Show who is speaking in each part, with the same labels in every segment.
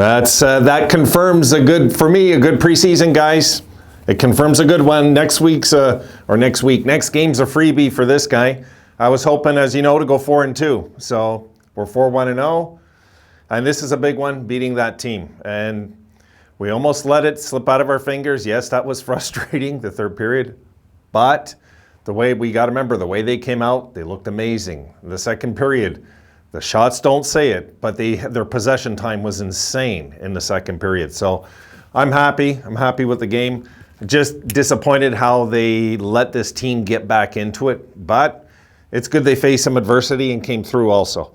Speaker 1: That confirms a good preseason, guys. It confirms a good one. Next game's a freebie for this guy. I was hoping, as you know, to go 4-2. So we're 4-1-0. And this is a big one, beating that team. And we almost let it slip out of our fingers. Yes, that was frustrating, the third period. But we got to remember, the way they came out, they looked amazing. The second period, the shots don't say it, but their possession time was insane in the second period. So I'm happy. I'm happy with the game. Just disappointed how they let this team get back into it. But it's good they faced some adversity and came through also.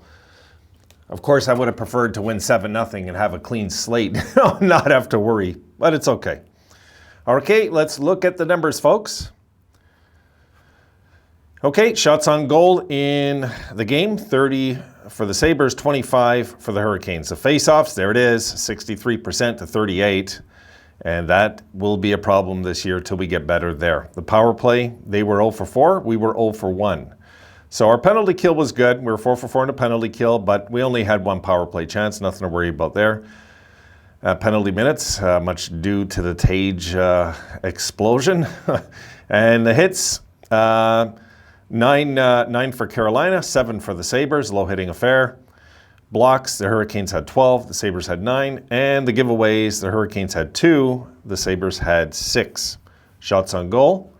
Speaker 1: Of course, I would have preferred to win 7-0 and have a clean slate, not have to worry, but it's okay. Okay, let's look at the numbers, folks. Okay, shots on goal in the game, 30 for the Sabres, 25 for the Hurricanes. The face-offs, there it is, 63% to 38, and that will be a problem this year till we get better there. The power play, they were 0 for 4, we were 0 for 1. So our penalty kill was good. We were 4 for 4 in a penalty kill, but we only had one power play chance. Nothing to worry about there. Penalty minutes, much due to the Tage explosion. And the hits, 9 for Carolina, 7 for the Sabres, low-hitting affair. Blocks, the Hurricanes had 12, the Sabres had 9. And the giveaways, the Hurricanes had 2, the Sabres had 6. Shots on goal.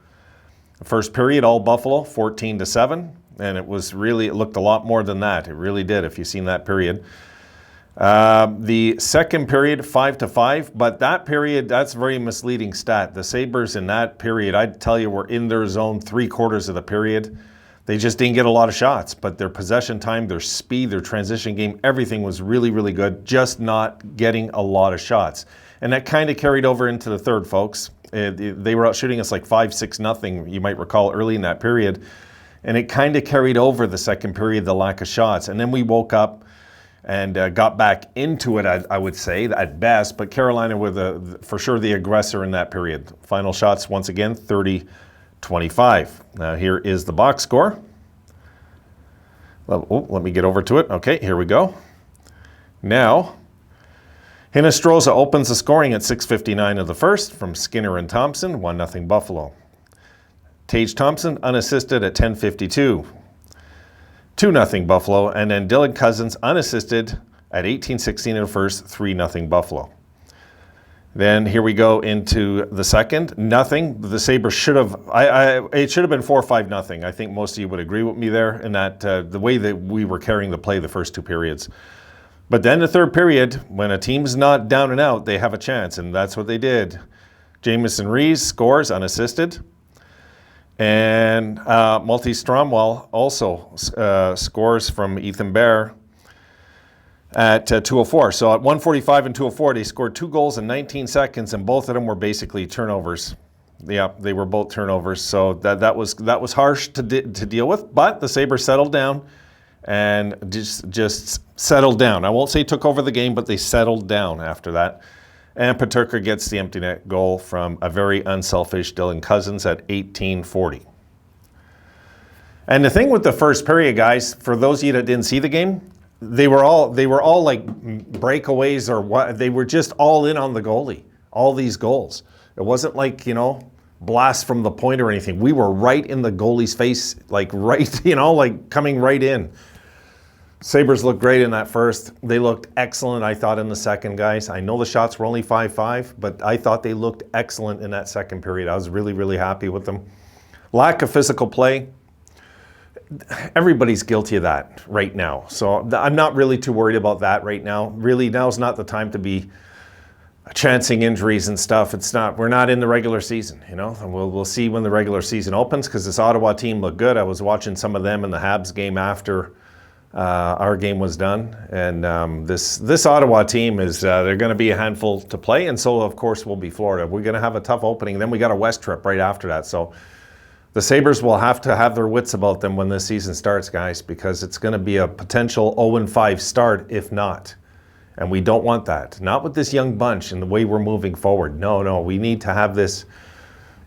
Speaker 1: The first period, all Buffalo, 14-7. And it looked a lot more than that. It really did, if you've seen that period. The second period, 5-5, but that period, that's a very misleading stat. The Sabres in that period, I'd tell you, were in their zone 3/4 of the period. They just didn't get a lot of shots, but their possession time, their speed, their transition game, everything was really, really good, just not getting a lot of shots. And that kind of carried over into the third, folks. They were out shooting us like 5-6-0, you might recall, early in that period. And it kind of carried over the second period, the lack of shots. And then we woke up and got back into it, I would say, at best. But Carolina were for sure the aggressor in that period. Final shots, once again, 30-25. Now here is the box score. Oh, let me get over to it. Okay, here we go. Now, Hinostroza opens the scoring at 6:59 of the first from Skinner and Thompson, 1-0 Buffalo. Tage Thompson unassisted at 10:52, 2-0 Buffalo, and then Dylan Cousins unassisted at 18:16 in the first, 3-0 Buffalo. Then here we go into the second, nothing. The Sabres should have, it should have been 4-5-0. I think most of you would agree with me there in that the way that we were carrying the play the first two periods. But then the third period, when a team's not down and out, they have a chance, and that's what they did. Jamison Rees scores unassisted. And Malti Stromwell also scores from Ethan Bear at 2:04. So at 1:45 and 2:04, they scored 2 goals in 19 seconds, and both of them were basically turnovers. Yeah, they were both turnovers. So that was harsh to deal with. But the Sabres settled down and just settled down. I won't say took over the game, but they settled down after that. And Peterka gets the empty net goal from a very unselfish Dylan Cousins at 18:40. And the thing with the first period, guys, for those of you that didn't see the game, they were all like breakaways or what. They were just all in on the goalie, all these goals. It wasn't like, blast from the point or anything. We were right in the goalie's face, like right, like coming right in. Sabres looked great in that first. They looked excellent, I thought, in the second, guys. I know the shots were only 5-5, but I thought they looked excellent in that second period. I was really, really happy with them. Lack of physical play. Everybody's guilty of that right now. So I'm not really too worried about that right now. Really, now's not the time to be chancing injuries and stuff. We're not in the regular season, And we'll see when the regular season opens, because this Ottawa team looked good. I was watching some of them in the Habs game after our game was done, and this Ottawa team is they're going to be a handful to play, and so of course will be Florida. We're going to have a tough opening. Then we got a West trip right after that, so the Sabres will have to have their wits about them when this season starts, guys, because it's going to be a potential 0-5 start if not, and we don't want that. Not with this young bunch and the way we're moving forward. No, we need to have this.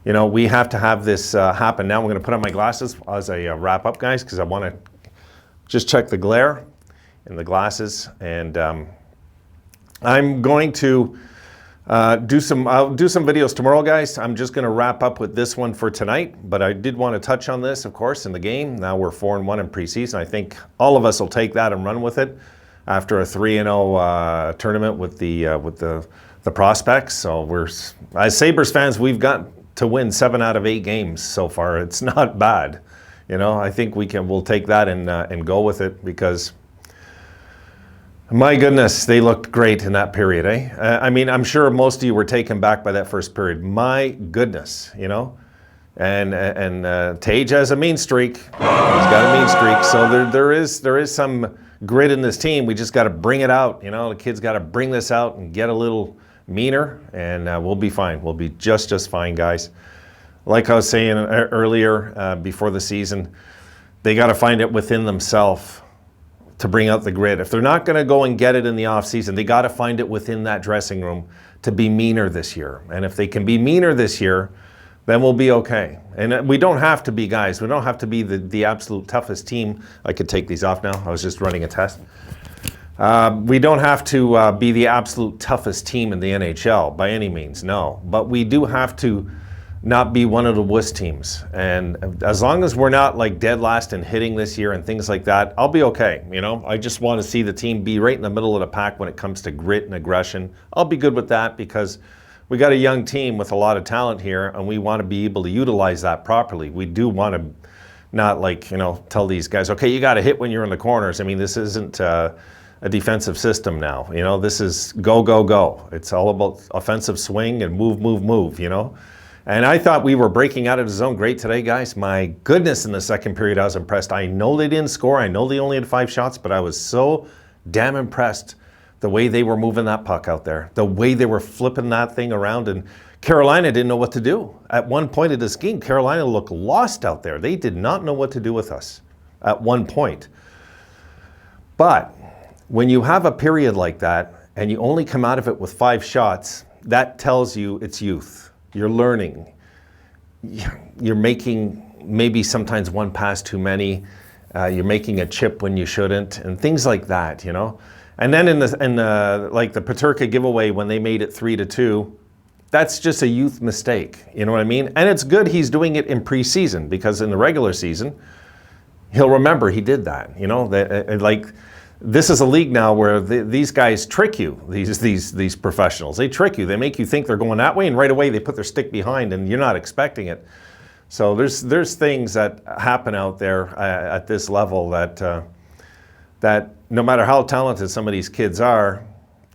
Speaker 1: We have to have this happen. Now I'm going to put on my glasses as I wrap up, guys, because I want to just check the glare in the glasses, and I'm going to I'll do some videos tomorrow, guys. I'm just going to wrap up with this one for tonight, but I did want to touch on this, of course, in the game. Now we're 4-1 in preseason. I think all of us will take that and run with it after a 3-0 tournament with the prospects. So we're, as Sabres fans, we've got to win 7 out of 8 games so far. It's not bad. You know, I think we'll take that and go with it, because my goodness, they looked great in that period, eh? I mean, I'm sure most of you were taken back by that first period. My goodness, you know? And Tage has a mean streak. He's got a mean streak. So there is some grit in this team. We just got to bring it out. You know, the kids got to bring this out and get a little meaner, and we'll be fine. We'll be just fine, guys. Like I was saying earlier, before the season, they got to find it within themselves to bring out the grit. If they're not going to go and get it in the offseason, they got to find it within that dressing room to be meaner this year. And if they can be meaner this year, then we'll be okay. And we don't have to be, guys, we don't have to be the absolute toughest team. I could take these off now. I was just running a test. We don't have to be the absolute toughest team in the NHL by any means, no. But we do have to not be one of the wuss teams. And as long as we're not like dead last in hitting this year and things like that, I'll be okay. You know, I just want to see the team be right in the middle of the pack when it comes to grit and aggression. I'll be good with that, because we got a young team with a lot of talent here, and we want to be able to utilize that properly. We do want to not, like, you know, tell these guys, okay, you got to hit when you're in the corners. I mean, this isn't a defensive system now. You know, this is go, go, go. It's all about offensive swing and move, move, move, you know. And I thought we were breaking out of the zone great today, guys. My goodness, in the second period, I was impressed. I know they didn't score. I know they only had 5 shots, but I was so damn impressed the way they were moving that puck out there, the way they were flipping that thing around. And Carolina didn't know what to do. At one point of this game, Carolina looked lost out there. They did not know what to do with us at one point. But when you have a period like that and you only come out of it with 5 shots, that tells you it's youth. You're learning. You're making maybe sometimes one pass too many. You're making a chip when you shouldn't, and things like that, you know. And then in the like the Peterka giveaway when they made it 3-2, that's just a youth mistake. You know what I mean? And it's good he's doing it in preseason, because in the regular season, he'll remember he did that. You know, like. This is a league now where these guys trick you, these professionals. They trick you. They make you think they're going that way, and right away they put their stick behind, and you're not expecting it. So there's things that happen out there at this level that no matter how talented some of these kids are,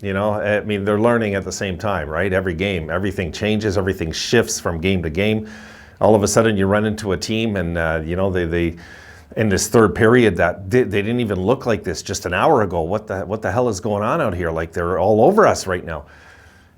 Speaker 1: you know, I mean, they're learning at the same time, right? Every game, everything changes, everything shifts from game to game. All of a sudden you run into a team, and you know, they in this third period that they didn't even look like this just an hour ago. What the hell is going on out here? Like, they're all over us right now.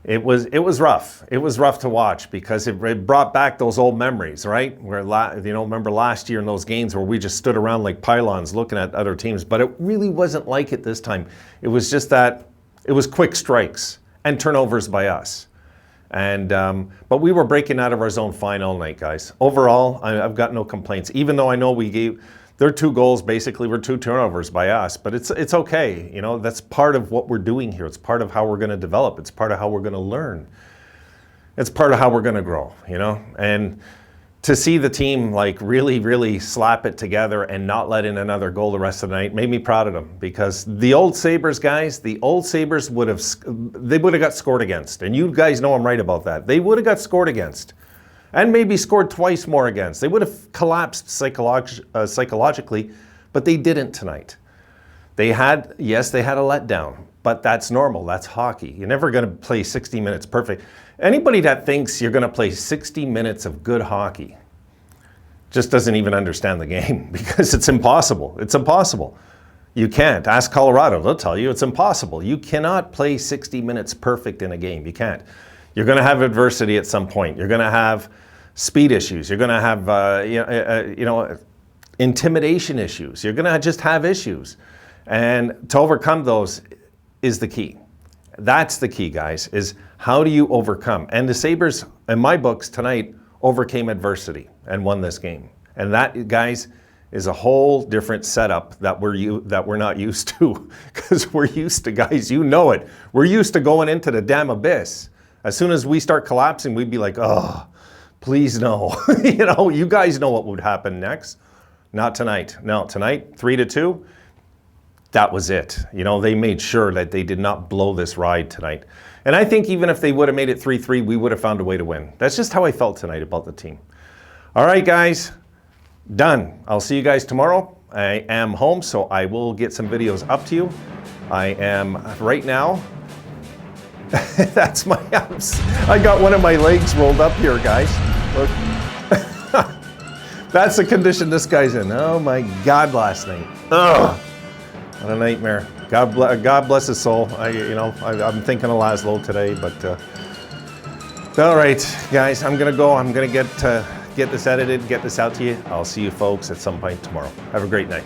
Speaker 1: It was rough. It was rough to watch, because it brought back those old memories, right? Where, you know, remember last year in those games where we just stood around like pylons looking at other teams, but it really wasn't like it this time. It was just that it was quick strikes and turnovers by us. And but we were breaking out of our zone fine all night, guys. Overall, I've got no complaints, even though I know we gave their 2 goals basically were 2 turnovers by us, but it's okay. You know, that's part of what we're doing here. It's part of how we're going to develop. It's part of how we're going to learn. It's part of how we're going to grow, you know. And to see the team like really slap it together and not let in another goal the rest of the night made me proud of them, because the old Sabres guys, the old Sabres would have got scored against, and you guys know I'm right about that. They would have got scored against. And maybe scored twice more against. They would have collapsed psychologically, but they didn't tonight. They had a letdown, but that's normal. That's hockey. You're never going to play 60 minutes perfect. Anybody that thinks you're going to play 60 minutes of good hockey just doesn't even understand the game, because it's impossible. It's impossible. You can't. Ask Colorado. They'll tell you it's impossible. You cannot play 60 minutes perfect in a game. You can't. You're going to have adversity at some point. You're going to have speed issues. You're going to have, intimidation issues. You're going to just have issues. And to overcome those is the key. That's the key, guys, is how do you overcome? And the Sabres, in my books tonight, overcame adversity and won this game. And that, guys, is a whole different setup that we're not used to, because we're used to, guys, you know it. We're used to going into the damn abyss. As soon as we start collapsing, we'd be like, oh, please no. You know, you guys know what would happen next. Not tonight. No, tonight, 3-2, that was it. You know, they made sure that they did not blow this ride tonight. And I think even if they would have made it 3-3, we would have found a way to win. That's just how I felt tonight about the team. All right, guys. Done. I'll see you guys tomorrow. I am home, so I will get some videos up to you. I am right now. That's my house. I got one of my legs rolled up here, guys. Look. That's the condition this guy's in. Oh my God, last night. Ugh. What a nightmare. God bless his soul. I'm thinking of Laszlo today, but all right, guys, I'm gonna go. I'm gonna get this edited, get this out to you. I'll see you folks at some point tomorrow. Have a great night.